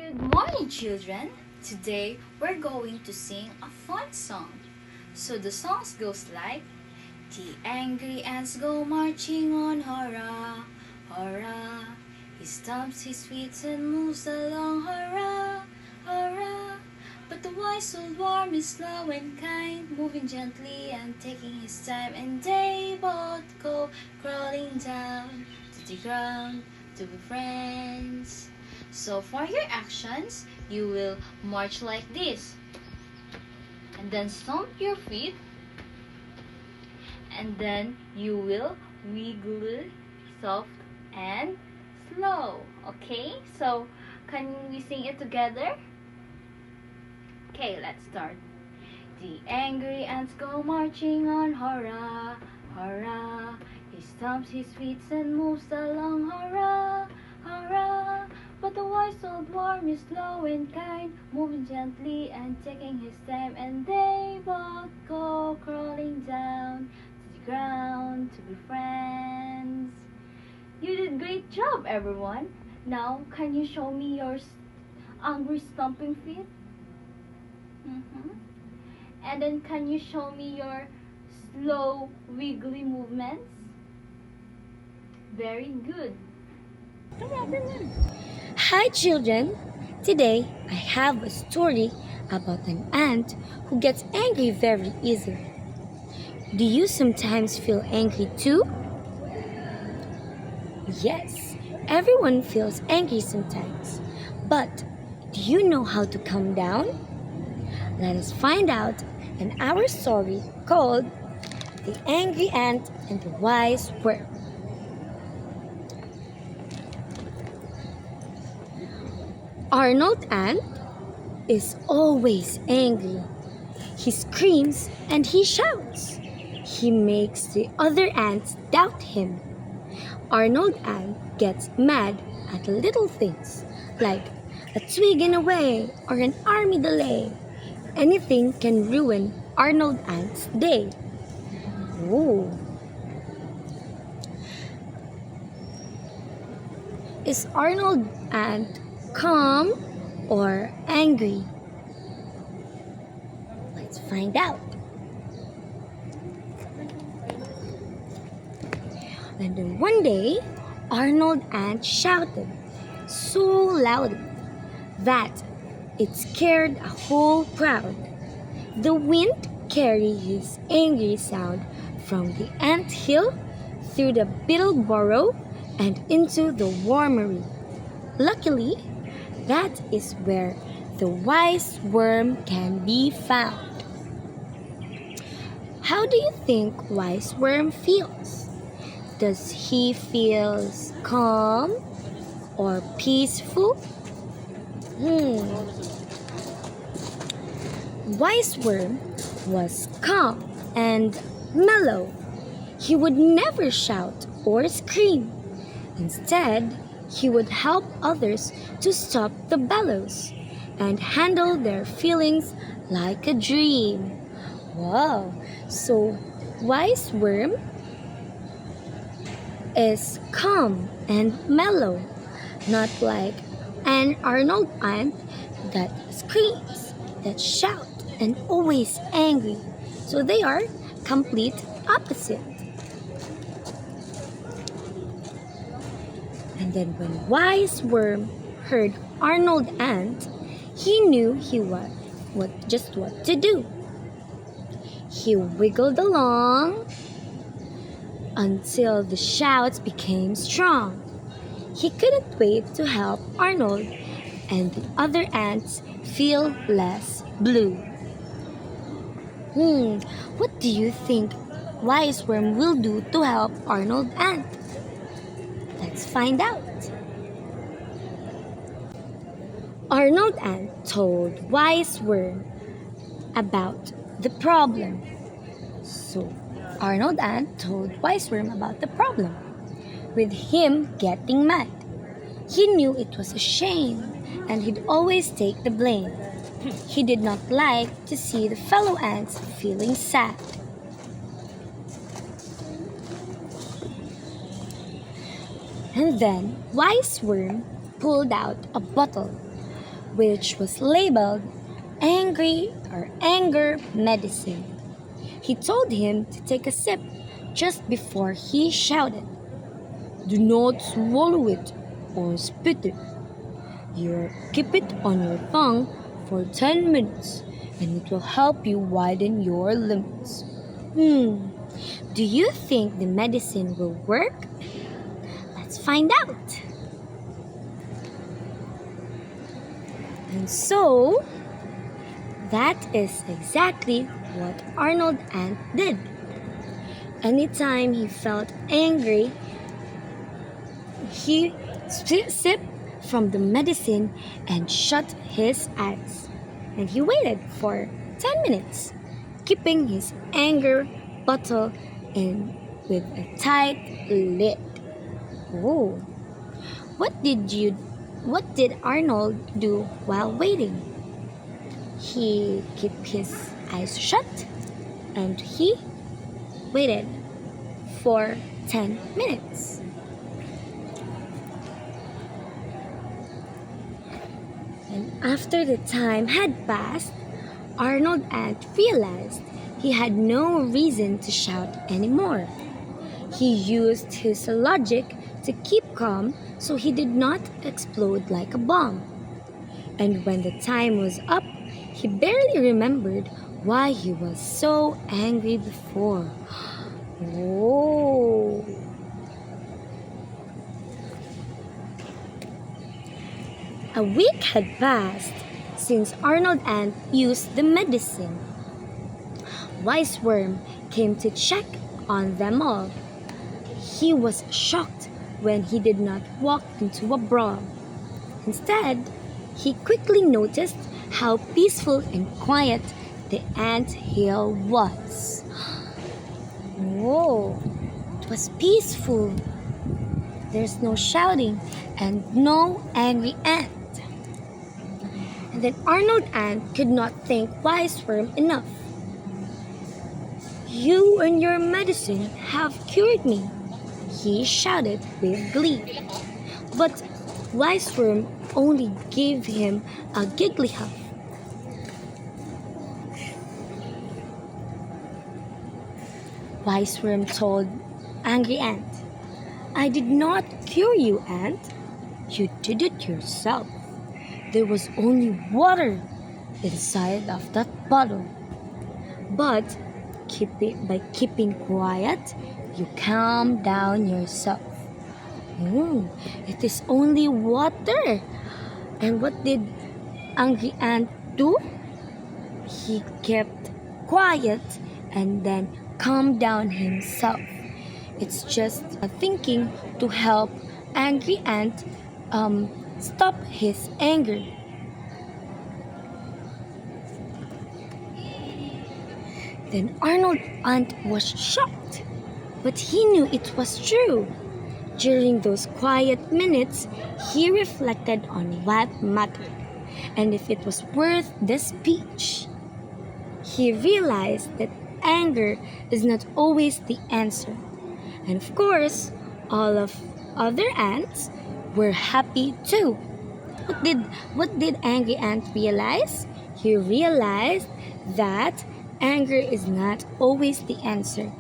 Good morning, children. Today we're going to sing a fun song. So the song goes like, the angry ants go marching on, hurrah, hurrah. He stamps his feet and moves along, hurrah, hurrah. But the wise old worm is slow and kind, moving gently and taking his time. And they both go crawling down to the ground to be friends. So for your actions, you will march like this. And then stomp your feet. And then you will wiggle soft and slow. Okay? So can we sing it together? Okay, let's start. The angry ants go marching on, hurrah, hurrah. He stomps his feet and moves along, hurrah, hurrah. But the wise old worm is slow and kind, moving gently and taking his time. And they both go crawling down to the ground to be friends. You did great job, everyone. Now, can you show me your angry stomping feet? And then can you show me your slow wiggly movements? Very good. Come on. Hi children! Today I have a story about an ant who gets angry very easily. Do you sometimes feel angry too? Yes, everyone feels angry sometimes. But do you know how to calm down? Let us find out in our story called The Angry Ant and the Wise Worm. Arnold Ant is always angry. He screams and he shouts. He makes the other ants doubt him. Arnold Ant gets mad at little things like a twig in a way or an army delay. Anything can ruin Arnold Ant's day. Ooh. Is Arnold Ant calm or angry? Let's find out. And then one day, Arnold Ant shouted so loudly that it scared a whole crowd. The wind carried his angry sound from the ant hill through the beetle burrow and into the wormery. Luckily, that is where the wise worm can be found. How do you think wise worm feels? Does he feel calm or peaceful? Wise worm was calm and mellow. He would never shout or scream. Instead, he would help others to stop the bellows and handle their feelings like a dream. Wow! So, wise worm is calm and mellow, not like an Arnold Ant that screams, that shouts, and always angry. So they are complete opposite. And then when Wise Worm heard Arnold Ant, he knew just what to do. He wiggled along until the shouts became strong. He couldn't wait to help Arnold and the other ants feel less blue. What do you think Wise Worm will do to help Arnold Ant? Let's find out. Arnold Ant told Wise Worm about the problem. So, Arnold Ant told Wise Worm about the problem, with him getting mad. He knew it was a shame, and he'd always take the blame. He did not like to see the fellow ants feeling sad. And then Wise Worm pulled out a bottle which was labeled angry or anger medicine. He told him to take a sip just before he shouted, "Do not swallow it or spit it. You keep it on your tongue for 10 minutes and it will help you widen your limits." Do you think the medicine will work? Let's find out. And so, that is exactly what Arnold Ant did. Anytime he felt angry, he sipped from the medicine and shut his eyes. And he waited for 10 minutes, keeping his anger bottle in with a tight lid. Oh, what did Arnold do while waiting? He kept his eyes shut and he waited for 10 minutes. And after the time had passed, Arnold Ant realized he had no reason to shout anymore. He used his logic to keep calm so he did not explode like a bomb. And when the time was up, he barely remembered why he was so angry before. Oh. A week had passed since Arnold Ant used the medicine. Wise Worm came to check on them all. He was shocked when he did not walk into a brawl. Instead, he quickly noticed how peaceful and quiet the ant hill was. Whoa, it was peaceful. There's no shouting and no angry ant. And then Arnold Ant could not thank Wise Worm enough. "You and your medicine have cured me," he shouted with glee. But Wise Worm only gave him a giggly huff. Wise Worm told Angry Ant, "I did not cure you, Ant. You did it yourself. There was only water inside of that bottle. But by keeping quiet, you calm down yourself." It is only water. And what did Angry Ant do? He kept quiet and then calmed down himself. It's just thinking to help Angry Ant stop his anger. Then Arnold Ant was shocked, but he knew it was true. During those quiet minutes, he reflected on what mattered and if it was worth the speech. He realized that anger is not always the answer. And of course, all of other ants were happy too. What did Angry Ant realize? He realized that anger is not always the answer,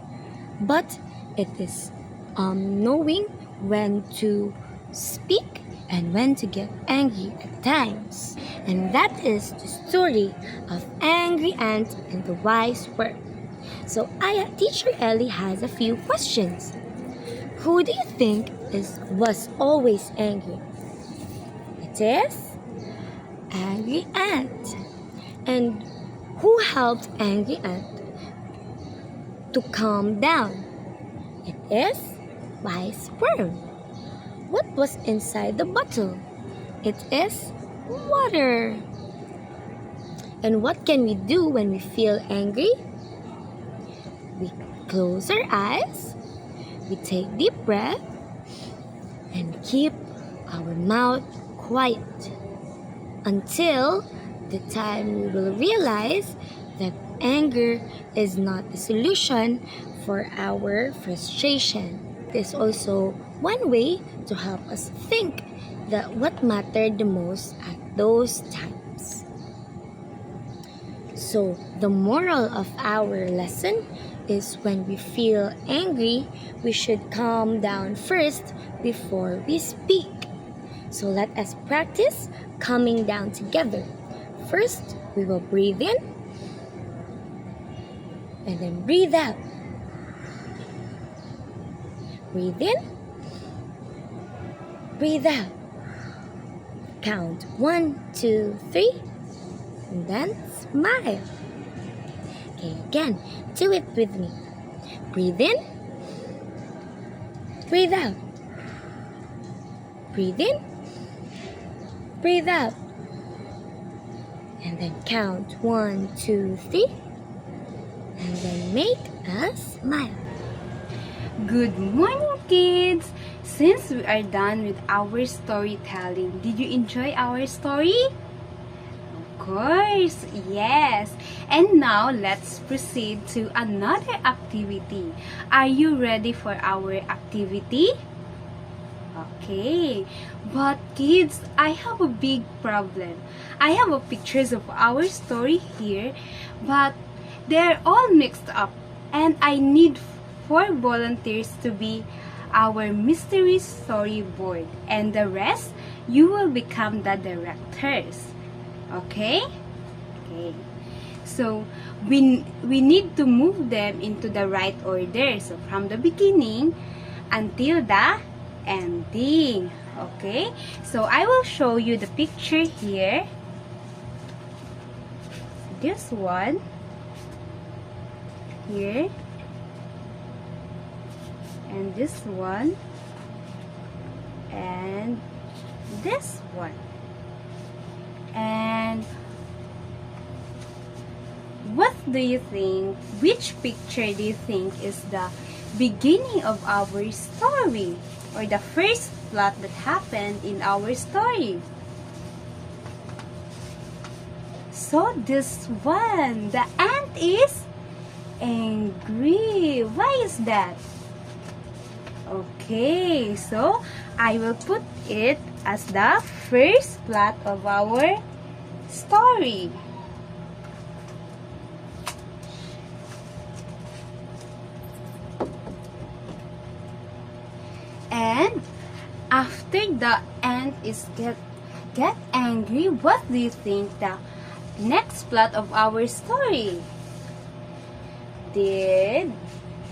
but it is knowing when to speak and when to get angry at times. And that is the story of Angry Ant and the Wise Worm. So Teacher Ellie has a few questions. Who do you think was always angry? It is Angry Ant. And who helped Angry Ant to calm down? It is Wise Worm. What was inside the bottle? It is water. And what can we do when we feel angry? We close our eyes, we take deep breath, and keep our mouth quiet until the time we will realize that anger is not the solution for our frustration. It is also one way to help us think what mattered the most at those times. So, the moral of our lesson is when we feel angry, we should calm down first before we speak. So, let us practice calming down together. First, we will breathe in and then breathe out. Breathe in, breathe out. Count 1, 2, 3, and then smile. Okay, again, do it with me. Breathe in, breathe out. Breathe in, breathe out. And then count 1, 2, 3, and then make a smile. Good morning, kids! Since we are done with our storytelling, did you enjoy our story? Of course, yes! And now, let's proceed to another activity. Are you ready for our activity? Okay, but kids, I have a big problem. I have pictures of our story here, but they're all mixed up, and I need 4 volunteers to be our mystery storyboard, and the rest, you will become the directors. Okay? Okay. So, we need to move them into the right order. So, from the beginning until the ending. Okay? So, I will show you the picture here. This one. Here. And this one. And this one. And what do you think? Which picture do you think is the beginning of our story? Or the first plot that happened in our story? So this one, the ant is angry. Why is that? Okay, so I will put it as the first plot of our story. And after the ant is get angry, what do you think the next plot of our story? Did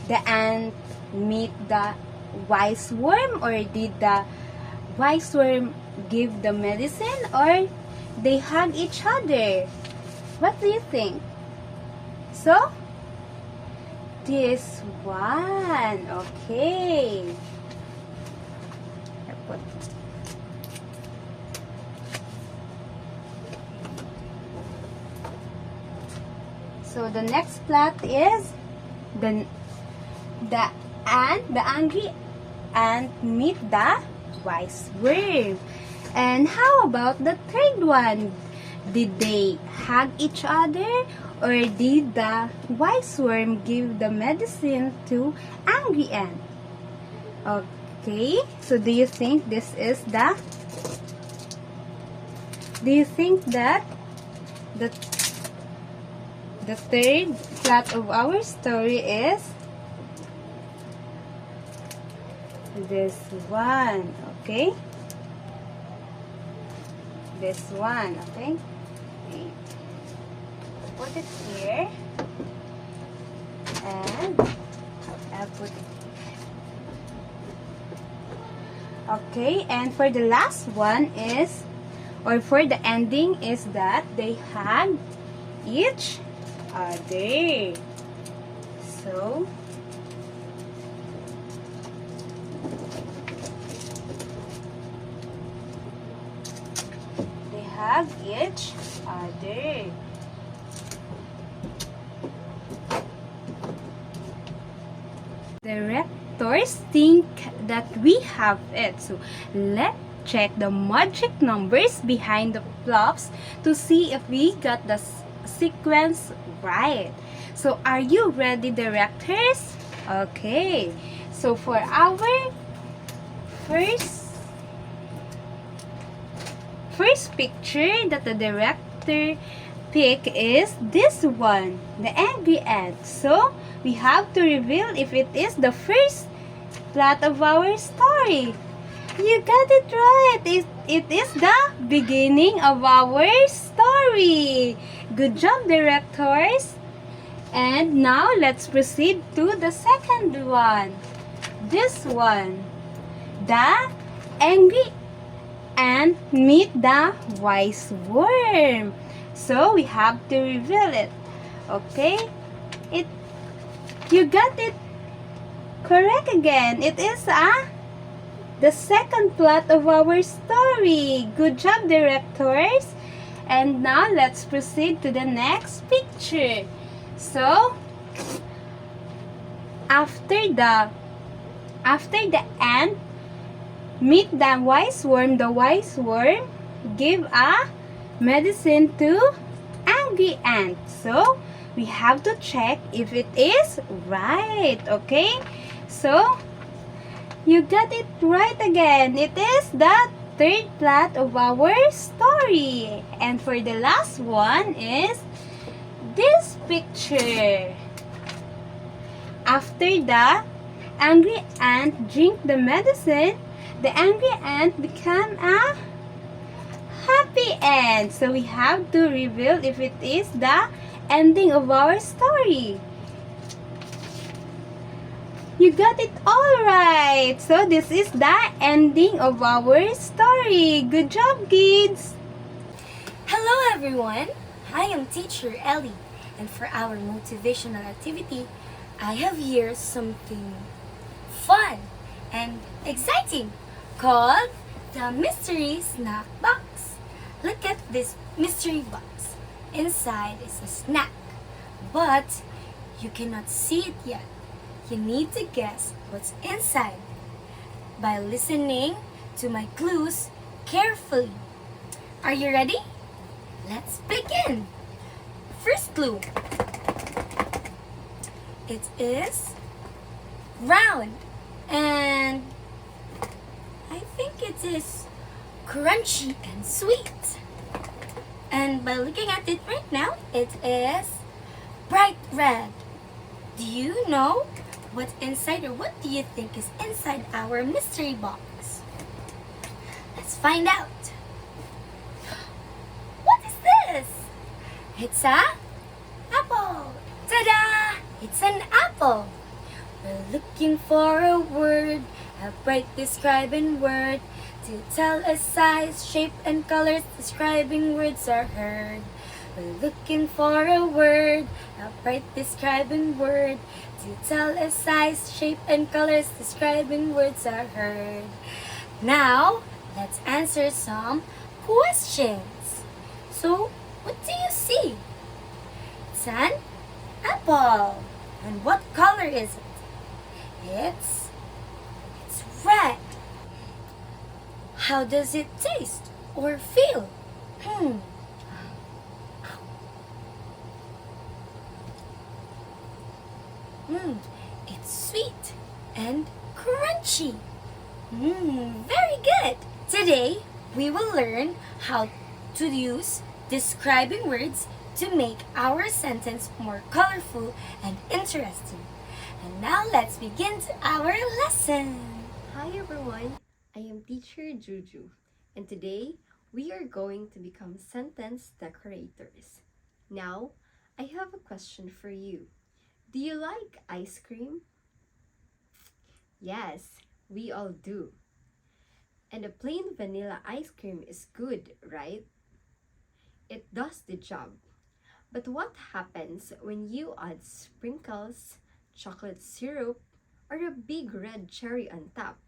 the ant meet the wise worm, or did the wise worm give the medicine, or they hug each other? What do you think? So, this one. Okay. So the next plot is the angry ant meet the wise worm. And how about the third one? Did they hug each other, or did the wise worm give the medicine to angry ant? Okay, so do you think this is the... Do you think that the third plot of our story is this one? Okay? This one, okay? Okay. Put it here. And I'll put it. Okay, and for the last one is, or for the ending, is that they hug each other. So, they hug each other. Directors think that we have it. So, let's check the magic numbers behind the plops to see if we got the sequence right. So, are you ready, directors? Okay. So, for our first first picture that the director pick is this one, the angry ant. So, we have to reveal if it is the first plot of our story. You got it right. It is the beginning of our story. Good job, directors. And now, let's proceed to the second one. This one. The angry ant meet the wise worm. So, we have to reveal it. Okay? You got it correct again. It is the second plot of our story. Good job, directors. And now, let's proceed to the next picture. So, after the ant meet the wise worm give a medicine to angry ant. So, we have to check if it is right, okay? So, you got it right again. It is the third plot of our story. And for the last one is this picture. After the angry ant drink the medicine, the angry ant become a happy end. So we have to reveal if it is the ending of our story. You got it all right. So this is the ending of our story. Good job, kids. Hello everyone, I am teacher Ellie, and for our motivational activity, I have here something fun and exciting called the Mystery Snack Box. Look at this mystery box. Inside is a snack, but you cannot see it yet. You need to guess what's inside by listening to my clues carefully. Are you ready? Let's begin. First clue. It is round and I think it is crunchy and sweet. And by looking at it right now, it is bright red. Do you know what's inside, or what do you think is inside our mystery box? Let's find out. What is this? It's a apple. Ta-da! It's an apple. We're looking for a word, a bright describing word, to tell a size, shape, and colors. Describing words are heard. We're looking for a word, a bright describing word, to tell a size, shape, and colors. Describing words are heard. Now, let's answer some questions. So, what do you see? It's an apple. And what color is it? It's red. How does it taste or feel? It's sweet and crunchy. Very good. Today, we will learn how to use describing words to make our sentence more colorful and interesting. And now let's begin our lesson. Hi everyone, I am teacher Juju, and today we are going to become sentence decorators. Now, I have a question for you. Do you like ice cream? Yes, we all do. And a plain vanilla ice cream is good, right? It does the job. But what happens when you add sprinkles, chocolate syrup, or a big red cherry on top?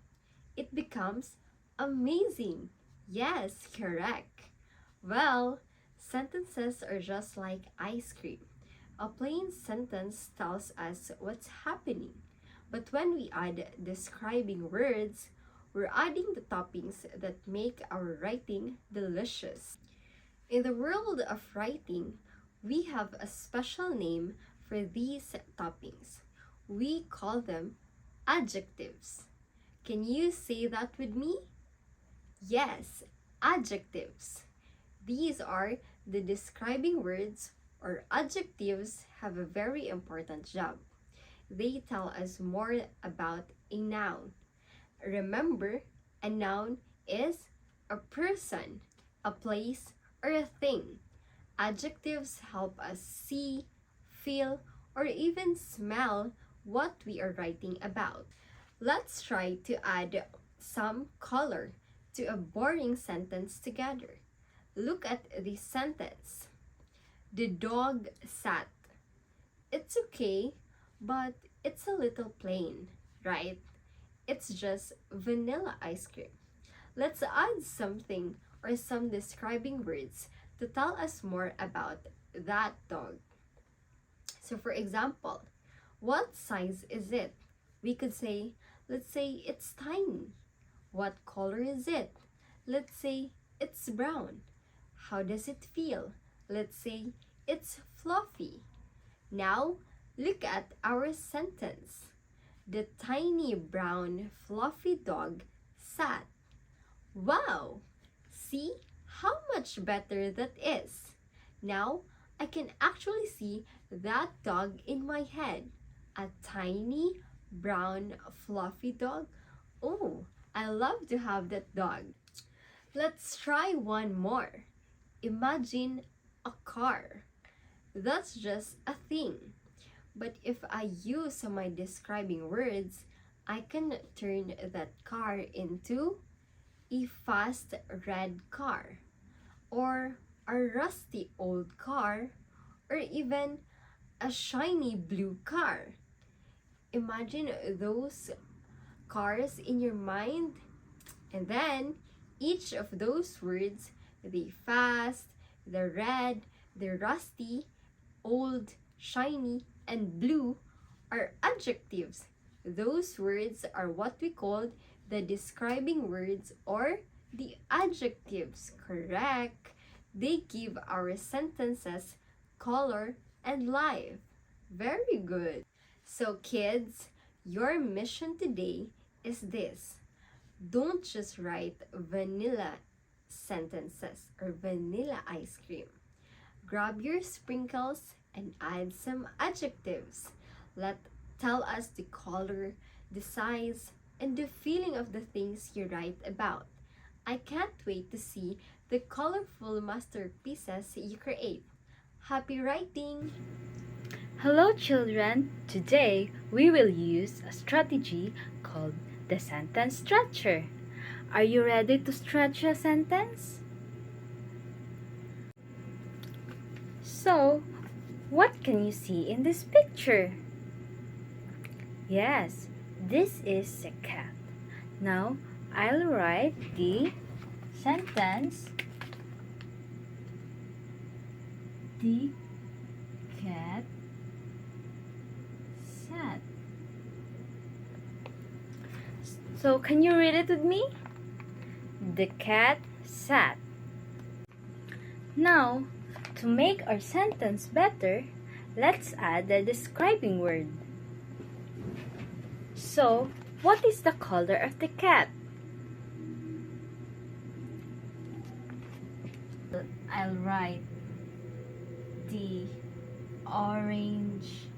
It becomes amazing. Yes, correct. Well, sentences are just like ice cream. A plain sentence tells us what's happening. But when we add describing words, we're adding the toppings that make our writing delicious. In the world of writing, we have a special name for these toppings. We call them adjectives. Can you say that with me? Yes, adjectives. These are the describing words or adjectives have a very important job. They tell us more about a noun. Remember, a noun is a person, a place, or a thing. Adjectives help us see, feel, or even smell what we are writing about. Let's try to add some color to a boring sentence together. Look at this sentence. The dog sat. It's okay, but it's a little plain, right? It's just vanilla ice cream. Let's add something or some describing words to tell us more about that dog. So for example, what size is it? We could say, let's say it's tiny. What color is it? Let's say it's brown. How does it feel? Let's say it's fluffy. Now, look at our sentence. The tiny brown fluffy dog sat. Wow! See how much better that is. Now, I can actually see that dog in my head. A tiny brown fluffy dog. Oh, I love to have that dog. Let's try one more. Imagine a car. That's just a thing. But if I use my describing words, I can turn that car into a fast red car, or a rusty old car, or even a shiny blue car. Imagine those cars in your mind, and then each of those words, the fast, the red, the rusty, old, shiny, and blue, are adjectives. Those words are what we call the describing words or the adjectives, correct? They give our sentences color and life. Very good. So kids, your mission today is this. Don't just write vanilla sentences or vanilla ice cream. Grab your sprinkles and add some adjectives. Tell us the color, the size, and the feeling of the things you write about. I can't wait to see the colorful masterpieces you create. Happy writing! Hello children! Today we will use a strategy called the sentence stretcher. Are you ready to stretch a sentence? So, what can you see in this picture? Yes, this is a cat. Now, I'll write the sentence. The cat sat. So, can you read it with me? The cat sat. Now, to make our sentence better, let's add the describing word. So, what is the color of the cat? I'll write the orange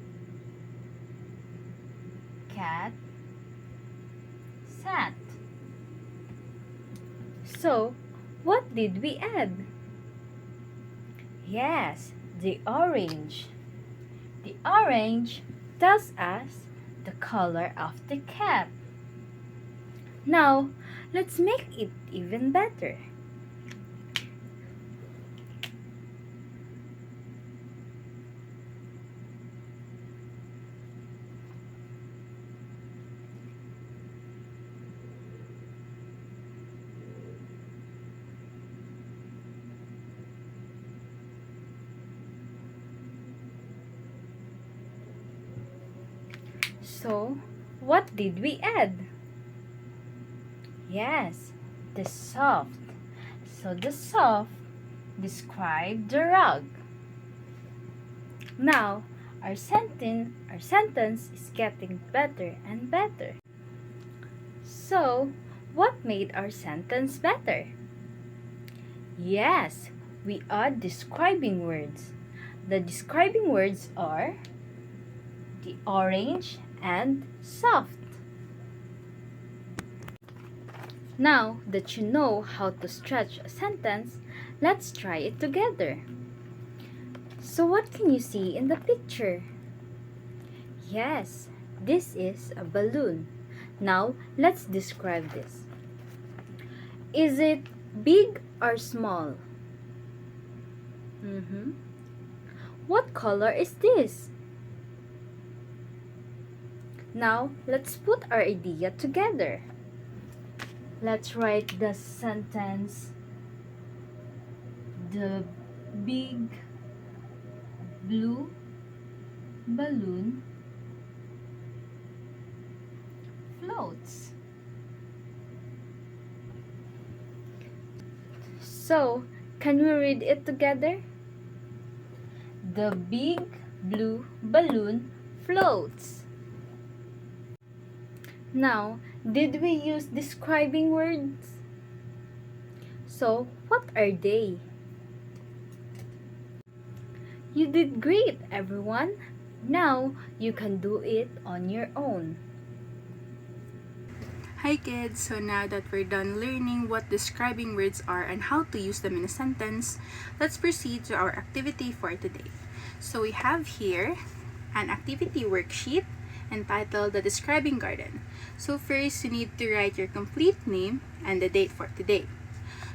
cat sat. So, what did we add? Yes, the orange. The orange tells us the color of the cat. Now, let's make it even better. So, what did we add? Yes, the soft. So the soft described the rug. Now, our sentence is getting better and better. So, what made our sentence better? Yes, we add describing words. The describing words are the orange and soft. Now that you know how to stretch a sentence, let's try it together. So what can you see in the picture? Yes, this is a balloon. Now let's describe this. Is it big or small? What color is this? Now let's put our idea together. Let's write the sentence. The big blue balloon floats. So, can we read it together? The big blue balloon floats. Now, did we use describing words? So, what are they? You did great, everyone. Now, you can do it on your own. Hi kids! So now that we're done learning what describing words are and how to use them in a sentence, let's proceed to our activity for today. So we have here an activity worksheet entitled The Describing Garden. So first, you need to write your complete name and the date for today.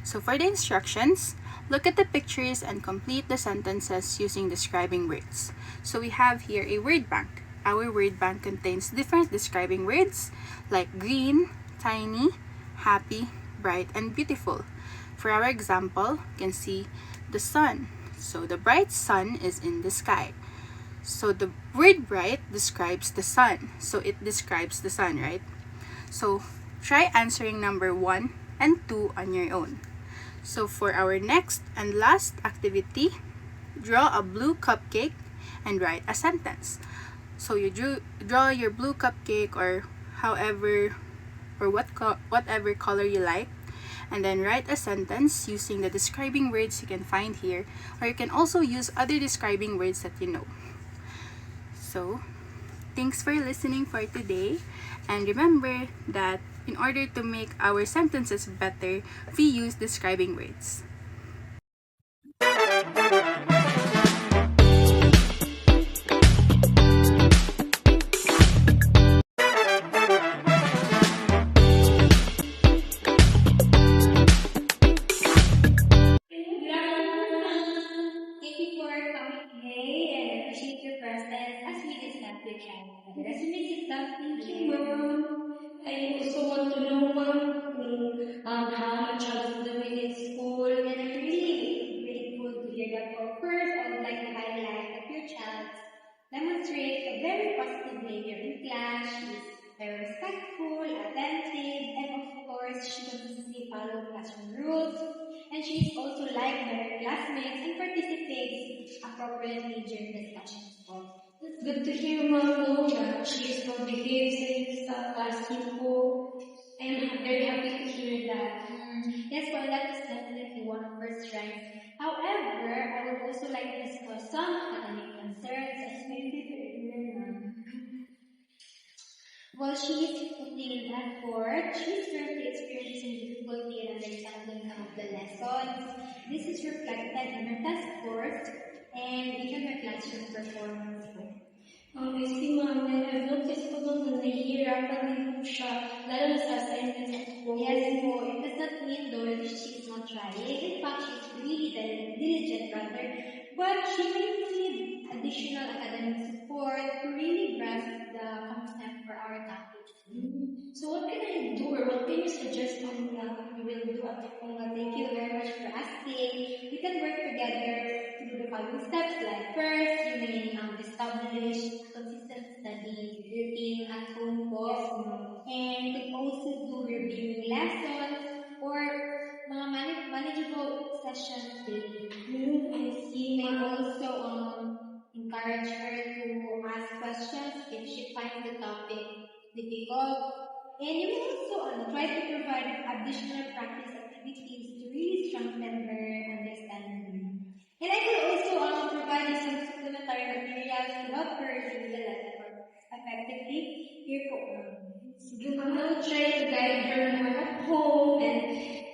So for the instructions, look at the pictures and complete the sentences using describing words. So we have here a word bank. Our word bank contains different describing words like green, tiny, happy, bright, and beautiful. For our example, you can see the sun. So the bright sun is in the sky. So the word bright describes the sun. So it describes the sun, right? So try answering number 1 and 2 on your own. So for our next and last activity, draw a blue cupcake and write a sentence. So you draw your blue cupcake or whatever color you like, and then write a sentence using the describing words you can find here, or you can also use other describing words that you know. So thanks for listening for today, and remember that in order to make our sentences better, we use describing words. Thank you for coming today and I appreciate your presence as we discuss your childhood. As you may sit down, thank you, Mom. I also want to know, Mom, how my child is doing in school. And I'm really grateful to hear that. But first, I would like to highlight that your child demonstrates a very positive behavior in class. She is very respectful, attentive, and of course, she consistently follows classroom rules. And she is also liked by her classmates and participates appropriately during discussions. It's good to hear, Mom, that she is well behaved since last info. I am very happy to hear that. Yes, well, that is definitely one of her strengths. However, I would also like to discuss some academic concerns, especially while she is putting in effort, she is currently experiencing difficulty in understanding some of the lessons. This is reflected in her test scores and even her classroom performance. I see, Mom, and I've noticed students in the year rapidly siya, lalo na sa assignments at home. Yes, po. It does not mean though that she is not trying. In fact, she is really diligent rather, but she may need additional academic support to really grasp the concept for our topic. So what can I do or what can you suggest on we will do at home? Thank you very much for asking. We can work together to do the following steps. Like first, you may establish consistent study routine at home po. And you can also do reviewing lessons or mga manageable sessions daily. I see. You may also encourage her to ask questions if she finds the topic difficult. And you may also try to provide additional practice activities really strengthen their understanding. And I will also provide you some supplementary materials to help her review the lesson effectively. Here po. Sige, ma'am, I will try to guide her more at home and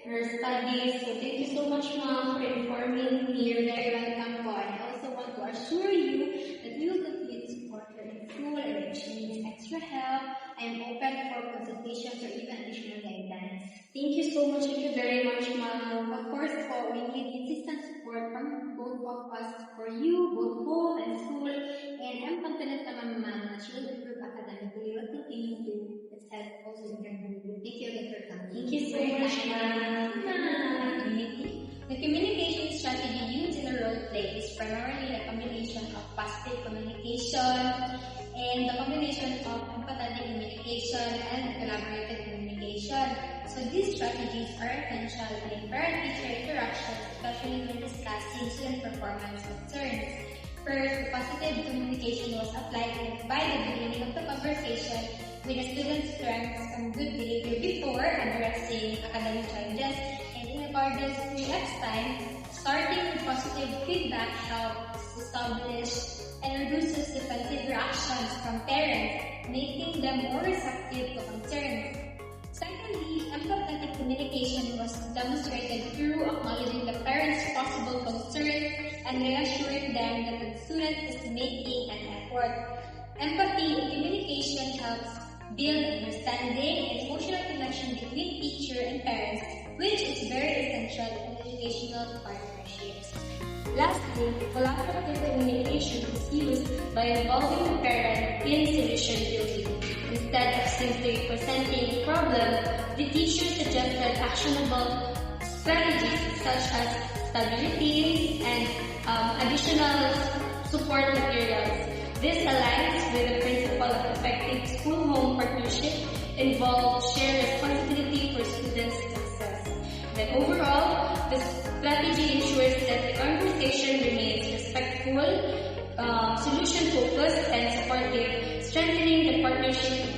her studies. So thank you so much, ma'am, for informing me. You're very welcome po. And I also want to assure you that we will continue to support her in school, and if she needs extra help, I am open for consultations or even additional guidance. Thank you so much. Thank you very much, ma'am. Of course po, we need consistent support from both of us for you, both home and school. And I'm confident naman, ma'am, that she will improve academically. We'll continue to help also in her movie. Thank you again for coming. Thank you so much, ma'am. The communication strategy used in a role play is primarily a combination of positive communication and the combination of empathetic communication and collaborative communication. So these strategies are essential in parent-teacher interactions, especially when discussing student performance concerns. First, the positive communication was applied by the beginning of the conversation with the student's strengths and good behavior before addressing academic challenges. And in accordance with next time, starting with positive feedback helps establish and reduces defensive reactions from parents, making them more receptive to concerns. Secondly, empathetic communication was demonstrated through acknowledging the parents' possible concerns and reassuring them that the student is making an effort. Empathy in communication helps build understanding and emotional connection between teacher and parents, which is very essential in educational partnerships. Lastly, collaborative communication is used by involving the parent in solution building. Instead of simply presenting a problem, the teacher suggested actionable strategies such as study routines and additional support materials. This aligns with the principle of effective school-home partnership involved shared responsibility for students' success. Then overall, the strategy ensures that the conversation remains respectful, solution-focused, and supportive, strengthening the partnership